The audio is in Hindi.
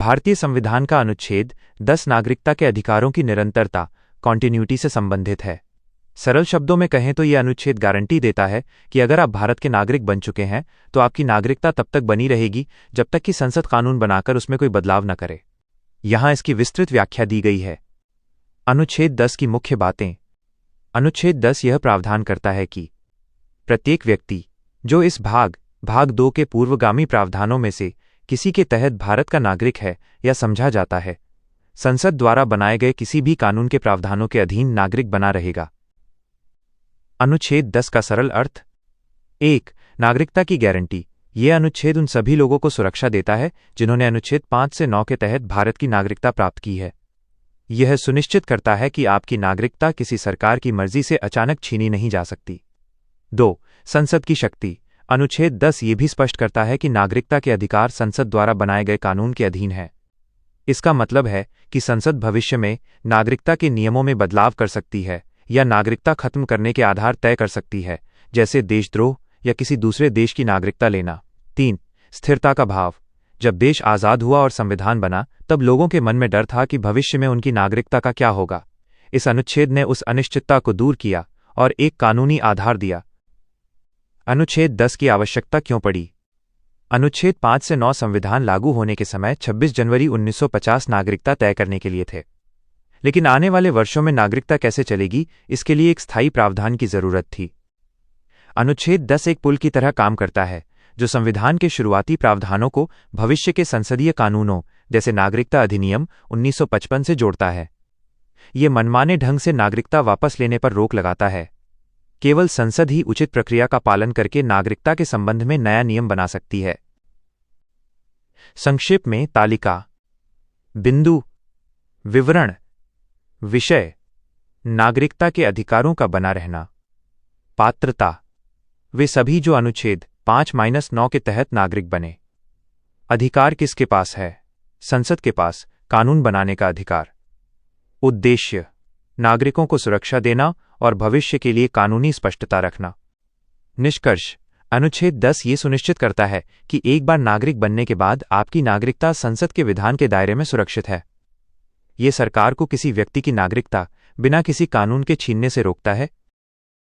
भारतीय संविधान का अनुच्छेद 10 नागरिकता के अधिकारों की निरंतरता कॉन्टिन्यूटी से संबंधित है। सरल शब्दों में कहें तो यह अनुच्छेद गारंटी देता है कि अगर आप भारत के नागरिक बन चुके हैं तो आपकी नागरिकता तब तक बनी रहेगी जब तक कि संसद कानून बनाकर उसमें कोई बदलाव न करे। यहां इसकी विस्तृत व्याख्या दी गई है। अनुच्छेद 10 की मुख्य बातें। अनुच्छेद 10 यह प्रावधान करता है कि प्रत्येक व्यक्ति जो इस भाग 2 के पूर्वगामी प्रावधानों में से किसी के तहत भारत का नागरिक है या समझा जाता है, संसद द्वारा बनाए गए किसी भी कानून के प्रावधानों के अधीन नागरिक बना रहेगा। अनुच्छेद 10 का सरल अर्थ। 1. नागरिकता की गारंटी। यह अनुच्छेद उन सभी लोगों को सुरक्षा देता है जिन्होंने अनुच्छेद 5 से 9 के तहत भारत की नागरिकता प्राप्त की है। यह सुनिश्चित करता है कि आपकी नागरिकता किसी सरकार की मर्जी से अचानक छीनी नहीं जा सकती। 2. संसद की शक्ति। अनुच्छेद 10 ये भी स्पष्ट करता है कि नागरिकता के अधिकार संसद द्वारा बनाए गए कानून के अधीन है। इसका मतलब है कि संसद भविष्य में नागरिकता के नियमों में बदलाव कर सकती है या नागरिकता खत्म करने के आधार तय कर सकती है, जैसे देशद्रोह या किसी दूसरे देश की नागरिकता लेना। 3. स्थिरता का भाव। जब देश आज़ाद हुआ और संविधान बना तब लोगों के मन में डर था कि भविष्य में उनकी नागरिकता का क्या होगा। इस अनुच्छेद ने उस अनिश्चितता को दूर किया और एक कानूनी आधार दिया। अनुच्छेद 10 की आवश्यकता क्यों पड़ी? अनुच्छेद 5 से 9 संविधान लागू होने के समय 26 जनवरी 1950 नागरिकता तय करने के लिए थे, लेकिन आने वाले वर्षों में नागरिकता कैसे चलेगी इसके लिए एक स्थायी प्रावधान की जरूरत थी। अनुच्छेद 10 एक पुल की तरह काम करता है जो संविधान के शुरुआती प्रावधानों को भविष्य के संसदीय कानूनों जैसे नागरिकता अधिनियम 1955 से जोड़ता है। ये मनमाने ढंग से नागरिकता वापस लेने पर रोक लगाता है। केवल संसद ही उचित प्रक्रिया का पालन करके नागरिकता के संबंध में नया नियम बना सकती है। संक्षेप में तालिका, बिंदु, विवरण, विषय। नागरिकता के अधिकारों का बना रहना। पात्रता। वे सभी जो अनुच्छेद 5-9 के तहत नागरिक बने। अधिकार किसके पास है? संसद के पास कानून बनाने का अधिकार। उद्देश्य नागरिकों को सुरक्षा देना और भविष्य के लिए कानूनी स्पष्टता रखना। निष्कर्ष अनुच्छेद 10 ये सुनिश्चित करता है कि एक बार नागरिक बनने के बाद आपकी नागरिकता संसद के विधान के दायरे में सुरक्षित है। ये सरकार को किसी व्यक्ति की नागरिकता बिना किसी कानून के छीनने से रोकता है